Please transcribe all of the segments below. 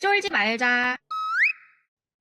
쫄지 말자.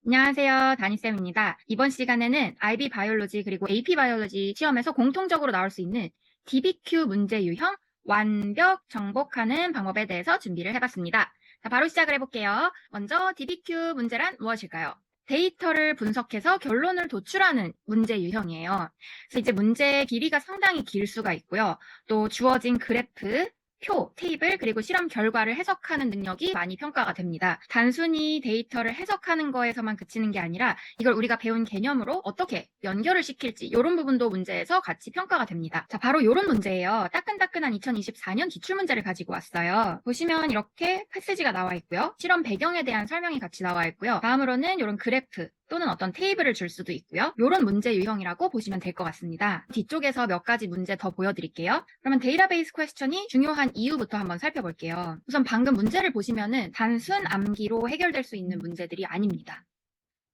안녕하세요. 다니쌤입니다. 이번 시간에는 IB 바이올로지 그리고 AP 바이올로지 시험에서 공통적으로 나올 수 있는 DBQ 문제 유형 완벽 정복하는 방법에 대해서 준비를 해봤습니다. 자, 바로 시작을 해볼게요. 먼저 DBQ 문제란 무엇일까요? 데이터를 분석해서 결론을 도출하는 문제 유형이에요. 그래서 이제 문제의 길이가 상당히 길 수가 있고요. 또 주어진 그래프, 표, 테이블, 그리고 실험 결과를 해석하는 능력이 많이 평가가 됩니다. 단순히 데이터를 해석하는 거에서만 그치는 게 아니라 이걸 우리가 배운 개념으로 어떻게 연결을 시킬지 이런 부분도 문제에서 같이 평가가 됩니다. 자, 바로 이런 문제예요. 따끈따끈한 2024년 기출문제를 가지고 왔어요. 보시면 이렇게 패시지가 나와 있고요. 실험 배경에 대한 설명이 같이 나와 있고요. 다음으로는 이런 그래프, 또는 어떤 테이블을 줄 수도 있고요. 이런 문제 유형이라고 보시면 될 것 같습니다. 뒤쪽에서 몇 가지 문제 더 보여드릴게요. 그러면 데이터베이스 퀘스천이 중요한 이유부터 한번 살펴볼게요. 우선 방금 문제를 보시면은 단순 암기로 해결될 수 있는 문제들이 아닙니다.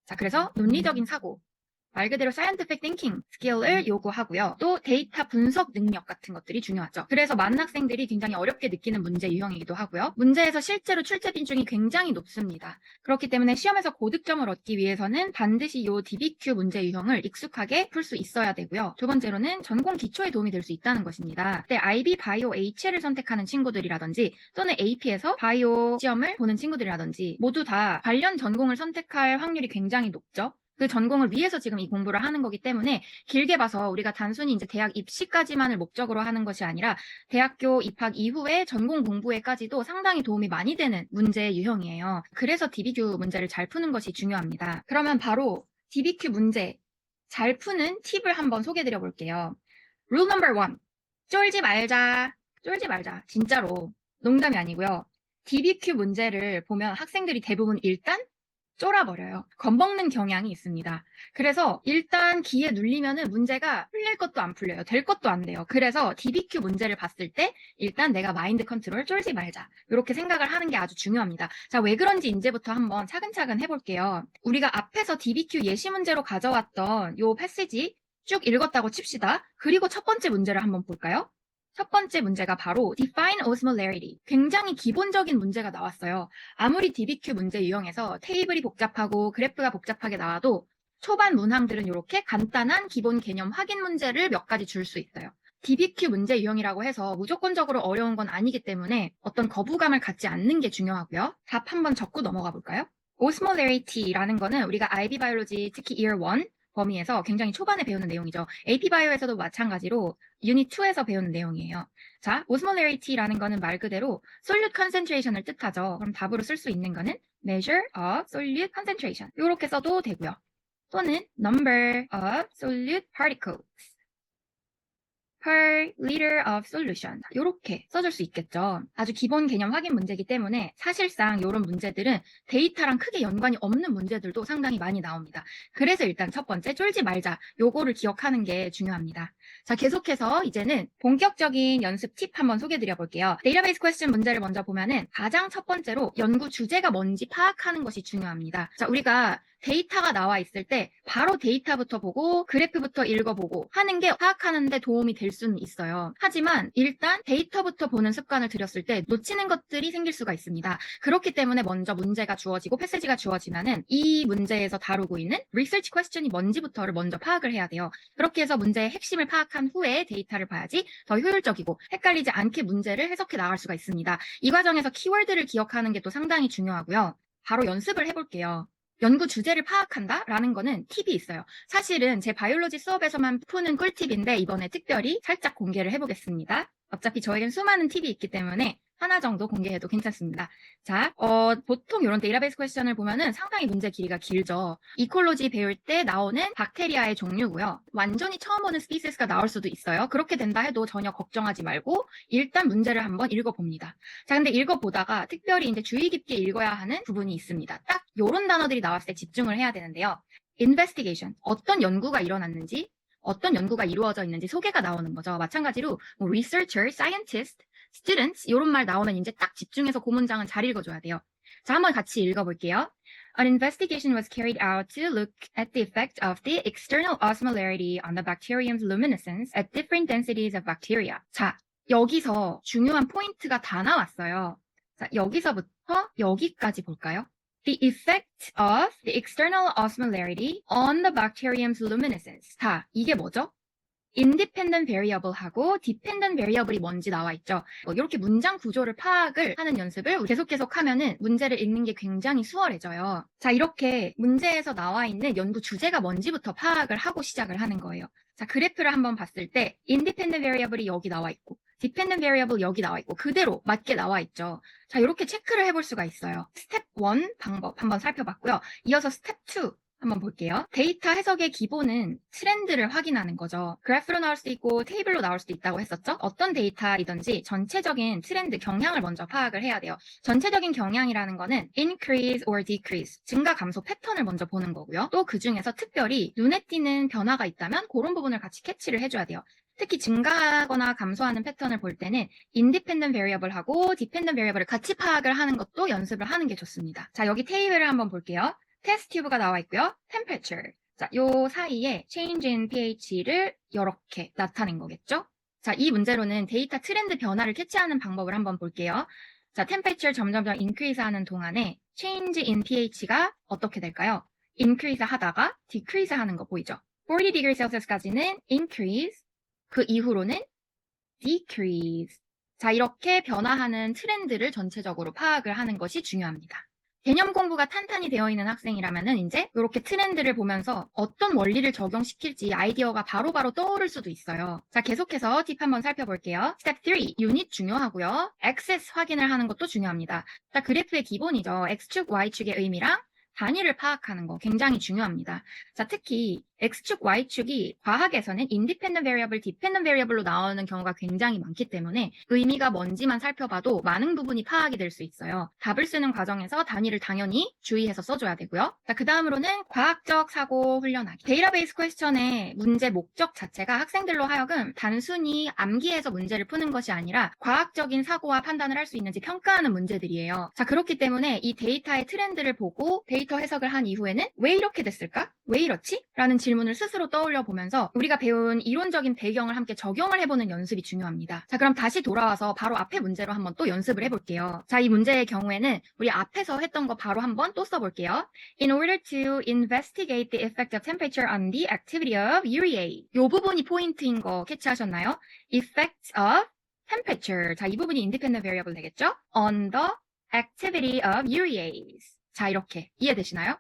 자, 그래서 논리적인 사고, 말 그대로 scientific thinking 스킬을 요구하고요. 또 데이터 분석 능력 같은 것들이 중요하죠. 그래서 많은 학생들이 굉장히 어렵게 느끼는 문제 유형이기도 하고요. 문제에서 실제로 출제 비중이 굉장히 높습니다. 그렇기 때문에 시험에서 고득점을 얻기 위해서는 반드시 이 DBQ 문제 유형을 익숙하게 풀 수 있어야 되고요. 두 번째로는 전공 기초에 도움이 될 수 있다는 것입니다. 그때 IB 바이오 H를 선택하는 친구들이라든지 또는 AP에서 바이오 시험을 보는 친구들이라든지 모두 다 관련 전공을 선택할 확률이 굉장히 높죠. 그 전공을 위해서 지금 이 공부를 하는 거기 때문에 길게 봐서 우리가 단순히 이제 대학 입시까지만을 목적으로 하는 것이 아니라 대학교 입학 이후에 전공 공부에까지도 상당히 도움이 많이 되는 문제 유형이에요. 그래서 DBQ 문제를 잘 푸는 것이 중요합니다. 그러면 바로 DBQ 문제 잘 푸는 팁을 한번 소개드려 볼게요. Rule number 1. 쫄지 말자. 쫄지 말자. 진짜로. 농담이 아니고요. DBQ 문제를 보면 학생들이 대부분 일단 쫄아버려요. 겁먹는 경향이 있습니다. 그래서 일단 기에 눌리면은 문제가 풀릴 것도 안 풀려요. 될 것도 안 돼요. 그래서 DBQ 문제를 봤을 때 일단 내가 마인드 컨트롤 쫄지 말자. 이렇게 생각을 하는 게 아주 중요합니다. 자, 왜 그런지 이제부터 한번 차근차근 해볼게요. 우리가 앞에서 DBQ 예시 문제로 가져왔던 요 패시지 쭉 읽었다고 칩시다. 그리고 첫 번째 문제를 한번 볼까요? 첫 번째 문제가 바로 Define Osmolarity. 굉장히 기본적인 문제가 나왔어요. 아무리 DBQ 문제 유형에서 테이블이 복잡하고 그래프가 복잡하게 나와도 초반 문항들은 이렇게 간단한 기본 개념 확인 문제를 몇 가지 줄 수 있어요. DBQ 문제 유형이라고 해서 무조건적으로 어려운 건 아니기 때문에 어떤 거부감을 갖지 않는 게 중요하고요. 답 한번 적고 넘어가 볼까요? Osmolarity라는 거는 우리가 IB 바이올로지 특히 Year 1 범위에서 굉장히 초반에 배우는 내용이죠. AP 바이오에서도 마찬가지로 유닛 2에서 배우는 내용이에요. 자, osmolarity라는 거는 말 그대로 solute concentration을 뜻하죠. 그럼 답으로 쓸 수 있는 거는 measure of solute concentration. 이렇게 써도 되고요. 또는 number of solute particles per liter of solution. 이렇게 써줄 수 있겠죠. 아주 기본 개념 확인 문제이기 때문에 사실상 이런 문제들은 데이터랑 크게 연관이 없는 문제들도 상당히 많이 나옵니다. 그래서 일단 첫 번째 쫄지 말자. 요거를 기억하는 게 중요합니다. 자, 계속해서 이제는 본격적인 연습 팁 한번 소개드려 볼게요. 데이터베이스 퀘스천 문제를 먼저 보면은 가장 첫 번째로 연구 주제가 뭔지 파악하는 것이 중요합니다. 자, 우리가 데이터가 나와 있을 때 바로 데이터부터 보고 그래프부터 읽어보고 하는 게 파악하는 데 도움이 될 수는 있어요. 하지만 일단 데이터부터 보는 습관을 들였을 때 놓치는 것들이 생길 수가 있습니다. 그렇기 때문에 먼저 문제가 주어지고 패시지가 주어지면은 이 문제에서 다루고 있는 리서치 퀘스천이 뭔지부터를 먼저 파악을 해야 돼요. 그렇게 해서 문제의 핵심을 파악한 후에 데이터를 봐야지 더 효율적이고 헷갈리지 않게 문제를 해석해 나갈 수가 있습니다. 이 과정에서 키워드를 기억하는 게 또 상당히 중요하고요. 바로 연습을 해볼게요. 연구 주제를 파악한다라는 거는 팁이 있어요. 사실은 제 바이올로지 수업에서만 푸는 꿀팁인데 이번에 특별히 살짝 공개를 해보겠습니다. 어차피 저에겐 수많은 팁이 있기 때문에 하나 정도 공개해도 괜찮습니다. 자, 보통 이런 데이터베이스 퀘스천을 보면은 상당히 문제 길이가 길죠. 이콜로지 배울 때 나오는 박테리아의 종류고요. 완전히 처음 보는 스피시스가 나올 수도 있어요. 그렇게 된다 해도 전혀 걱정하지 말고 일단 문제를 한번 읽어봅니다. 자, 근데 읽어보다가 특별히 이제 주의 깊게 읽어야 하는 부분이 있습니다. 딱 요런 단어들이 나왔을 때 집중을 해야 되는데요. investigation, 어떤 연구가 일어났는지, 어떤 연구가 이루어져 있는지 소개가 나오는 거죠. 마찬가지로 뭐 researcher, scientist, students 이런 말 나오면 이제 딱 집중해서 그 문장은 잘 읽어줘야 돼요. 자, 한번 같이 읽어볼게요. An investigation was carried out to look at the effect of the external osmolarity on the bacterium's luminescence at different densities of bacteria. 자, 여기서 중요한 포인트가 다 나왔어요. 자, 여기서부터 여기까지 볼까요? The effect of the external osmolarity on the bacterium's luminescence. 자, 이게 뭐죠? independent variable하고 dependent variable이 뭔지 나와 있죠. 이렇게 문장 구조를 파악을 하는 연습을 계속 하면은 문제를 읽는 게 굉장히 수월해져요. 자, 이렇게 문제에서 나와 있는 연구 주제가 뭔지부터 파악을 하고 시작을 하는 거예요. 자, 그래프를 한번 봤을 때 independent variable이 여기 나와 있고 dependent variable 여기 나와 있고 그대로 맞게 나와 있죠. 자, 이렇게 체크를 해볼 수가 있어요. 스텝 1 방법 한번 살펴봤고요. 이어서 스텝 2 한번 볼게요. 데이터 해석의 기본은 트렌드를 확인하는 거죠. 그래프로 나올 수도 있고 테이블로 나올 수도 있다고 했었죠. 어떤 데이터이든지 전체적인 트렌드 경향을 먼저 파악을 해야 돼요. 전체적인 경향이라는 거는 increase or decrease, 증가 감소 패턴을 먼저 보는 거고요. 또 그 중에서 특별히 눈에 띄는 변화가 있다면 그런 부분을 같이 캐치를 해줘야 돼요. 특히 증가하거나 감소하는 패턴을 볼 때는 independent variable하고 dependent variable을 같이 파악을 하는 것도 연습을 하는 게 좋습니다. 자, 여기 테이블을 한번 볼게요. 테스트 튜브가 나와 있고요. temperature. 자, 요 사이에 change in pH를 이렇게 나타낸 거겠죠? 자, 이 문제로는 데이터 트렌드 변화를 캐치하는 방법을 한번 볼게요. 자, temperature 점점 increase 하는 동안에 change in pH가 어떻게 될까요? increase 하다가 decrease 하는 거 보이죠? 40 degree Celsius까지는 increase, 그 이후로는 decrease. 자, 이렇게 변화하는 트렌드를 전체적으로 파악을 하는 것이 중요합니다. 개념 공부가 탄탄히 되어 있는 학생이라면은 이제 이렇게 트렌드를 보면서 어떤 원리를 적용시킬지 아이디어가 바로바로 떠오를 수도 있어요. 자, 계속해서 팁 한번 살펴볼게요. 스텝 3, 유닛 중요하고요. 액세스 확인을 하는 것도 중요합니다. 자, 그래프의 기본이죠. X축, Y축의 의미랑 단위를 파악하는 거 굉장히 중요합니다. 자, 특히 X축, Y축이 과학에서는 independent variable, dependent variable로 나오는 경우가 굉장히 많기 때문에 의미가 뭔지만 살펴봐도 많은 부분이 파악이 될 수 있어요. 답을 쓰는 과정에서 단위를 당연히 주의해서 써줘야 되고요. 자, 그 다음으로는 과학적 사고 훈련하기. 데이터베이스 퀘스천의 문제 목적 자체가 학생들로 하여금 단순히 암기해서 문제를 푸는 것이 아니라 과학적인 사고와 판단을 할 수 있는지 평가하는 문제들이에요. 자, 그렇기 때문에 이 데이터의 트렌드를 보고 데이터 해석을 한 이후에는 왜 이렇게 됐을까? 왜 이렇지? 라는 질문을 스스로 떠올려 보면서 우리가 배운 이론적인 배경을 함께 적용을 해보는 연습이 중요합니다. 자, 그럼 다시 돌아와서 바로 앞에 문제로 한번 또 연습을 해볼게요. 자, 이 문제의 경우에는 우리 앞에서 했던 거 바로 한번 또 써볼게요. In order to investigate the effect of temperature on the activity of urea. 이 부분이 포인트인 거 캐치하셨나요? Effect of temperature. 자, 이 부분이 independent variable 되겠죠? On the activity of urease. 자, 이렇게 이해되시나요?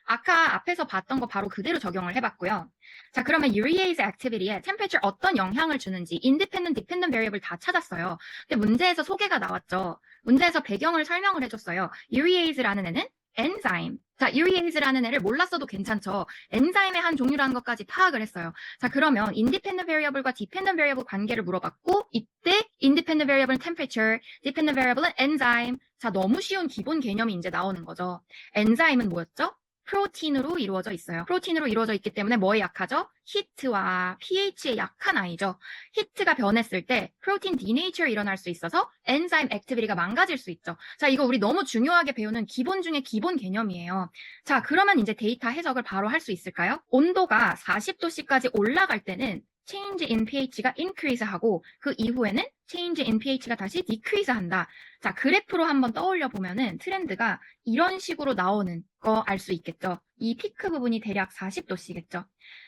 아까 앞에서 봤던 거 바로 그대로 적용을 해봤고요. 자, 그러면 urease activity에 temperature 어떤 영향을 주는지 independent, dependent variable 다 찾았어요. 근데 문제에서 소개가 나왔죠. 문제에서 배경을 설명을 해줬어요. urease라는 애는 엔자임. 자, urease라는 애를 몰랐어도 괜찮죠. 엔자임의 한 종류라는 것까지 파악을 했어요. 자, 그러면 independent variable과 dependent variable 관계를 물어봤고 이때 independent variable은 temperature, dependent variable은 enzyme. 자, 너무 쉬운 기본 개념이 이제 나오는 거죠. 엔자임은 뭐였죠? 프로틴으로 이루어져 있어요. 프로틴으로 이루어져 있기 때문에 뭐에 약하죠? 히트와 pH에 약한 아이죠. 히트가 변했을 때 프로틴 디네이처가 일어날 수 있어서 엔자임 액티비티가 망가질 수 있죠. 자, 이거 우리 너무 중요하게 배우는 기본 중에 기본 개념이에요. 자, 그러면 이제 데이터 해석을 바로 할 수 있을까요? 온도가 40도씨까지 올라갈 때는 change in pH가 increase 하고 그 이후에는 change in pH가 다시 decrease 한다. 자, 그래프로 한번 떠올려 보면은 트렌드가 이런 식으로 나오는 거 알 수 있겠죠. 이 피크 부분이 대략 40도씨겠죠.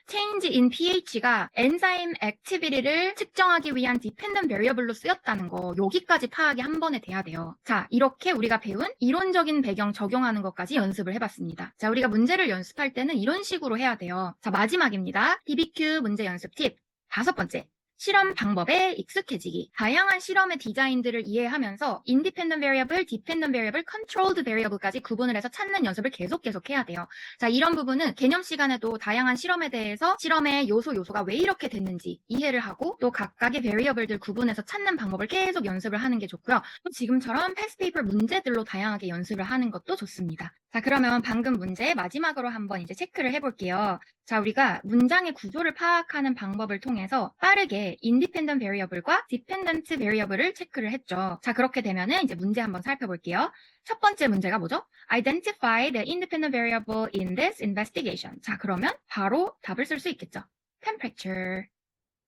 change in pH가 엔자임 액티비티를 측정하기 위한 dependent variable로 쓰였다는 거 여기까지 파악이 한 번에 돼야 돼요. 자, 이렇게 우리가 배운 이론적인 배경 적용하는 것까지 연습을 해봤습니다. 자, 우리가 문제를 연습할 때는 이런 식으로 해야 돼요. 자, 마지막입니다. DBQ 문제 연습 팁 5번째. 실험 방법에 익숙해지기. 다양한 실험의 디자인들을 이해하면서 independent variable, dependent variable, controlled variable까지 구분을 해서 찾는 연습을 계속 해야 돼요. 자, 이런 부분은 개념 시간에도 다양한 실험에 대해서 실험의 요소가 왜 이렇게 됐는지 이해를 하고 또 각각의 variable들 구분해서 찾는 방법을 계속 연습을 하는 게 좋고요. 또 지금처럼 패스 페이퍼 문제들로 다양하게 연습을 하는 것도 좋습니다. 자, 그러면 방금 문제 마지막으로 한번 이제 체크를 해볼게요. 자, 우리가 문장의 구조를 파악하는 방법을 통해서 빠르게 independent variable과 dependent variable을 체크를 했죠. 자, 그렇게 되면은 이제 문제 한번 살펴볼게요. 첫 번째 문제가 뭐죠? Identify the independent variable in this investigation. 자, 그러면 바로 답을 쓸 수 있겠죠. Temperature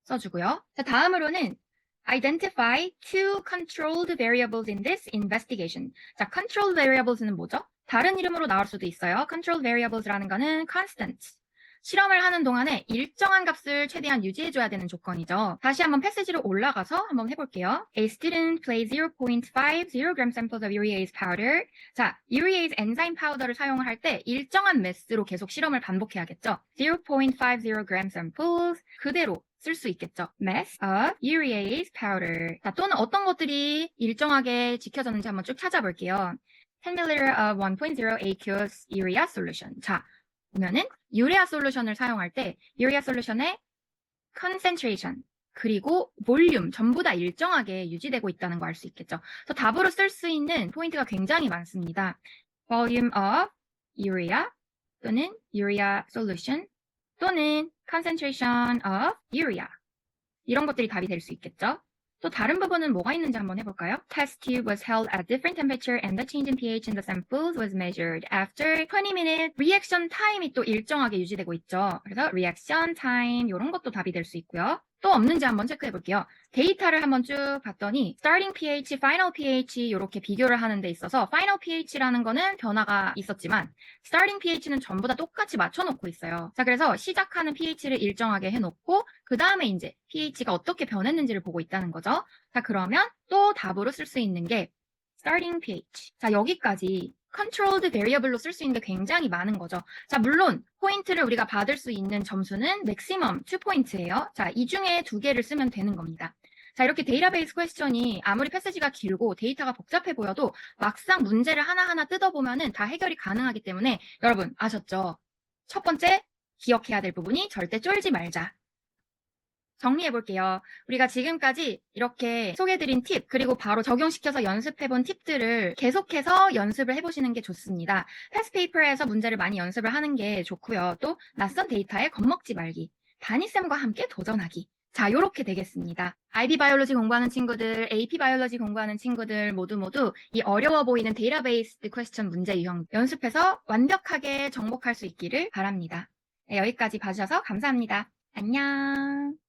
써주고요. 자, 다음으로는 Identify two controlled variables in this investigation. 자, controlled variables는 뭐죠? 다른 이름으로 나올 수도 있어요. control variables라는 거는 constant. 실험을 하는 동안에 일정한 값을 최대한 유지해줘야 되는 조건이죠. 다시 한번 패시지로 올라가서 한번 해볼게요. A student plays 0.50 g samples of urease powder. 자, urease 엔자임 파우더를 사용을 할 때 일정한 매스로 계속 실험을 반복해야겠죠. 0.50 g samples 그대로 쓸 수 있겠죠. mass of urease powder. 자, 또는 어떤 것들이 일정하게 지켜졌는지 한번 쭉 찾아볼게요. 10ml of 1.0 aqueous urea solution. 자, 보면은 유레아 솔루션을 사용할 때 유레아 솔루션의 concentration 그리고 볼륨 전부 다 일정하게 유지되고 있다는 거 알 수 있겠죠. 그래서 답으로 쓸 수 있는 포인트가 굉장히 많습니다. volume of urea 또는 urea solution 또는 concentration of urea 이런 것들이 답이 될 수 있겠죠. 또 다른 부분은 뭐가 있는지 한번 해볼까요? Test tube was held at different temperature and the change in pH in the samples was measured after 20 minutes. Reaction time이 또 일정하게 유지되고 있죠. 그래서 reaction time 이런 것도 답이 될 수 있고요. 또 없는지 한번 체크해 볼게요. 데이터를 한번 쭉 봤더니 starting pH, final pH 이렇게 비교를 하는 데 있어서 final pH라는 거는 변화가 있었지만 starting pH는 전부 다 똑같이 맞춰놓고 있어요. 자, 그래서 시작하는 pH를 일정하게 해놓고 그 다음에 이제 pH가 어떻게 변했는지를 보고 있다는 거죠. 자, 그러면 또 답으로 쓸 수 있는 게 starting pH. 자, 여기까지 controlled variable로 쓸 수 있는 게 굉장히 많은 거죠. 자, 물론 포인트를 우리가 받을 수 있는 점수는 maximum 2포인트예요. 자, 이 중에 2개를 쓰면 되는 겁니다. 자, 이렇게 데이터베이스 퀘스천이 아무리 패스지가 길고 데이터가 복잡해 보여도 막상 문제를 하나하나 뜯어보면은 다 해결이 가능하기 때문에 여러분 아셨죠? 첫 번째 기억해야 될 부분이 절대 쫄지 말자. 정리해 볼게요. 우리가 지금까지 이렇게 소개해드린 팁, 그리고 바로 적용시켜서 연습해본 팁들을 계속해서 연습을 해보시는 게 좋습니다. 패스페이퍼에서 문제를 많이 연습을 하는 게 좋고요. 또 낯선 데이터에 겁먹지 말기, 다니쌤과 함께 도전하기. 자, 요렇게 되겠습니다. IB 바이올로지 공부하는 친구들, AP 바이올로지 공부하는 친구들 모두 이 어려워 보이는 데이터베이스 퀘스천 문제 유형 연습해서 완벽하게 정복할 수 있기를 바랍니다. 네, 여기까지 봐주셔서 감사합니다. 안녕.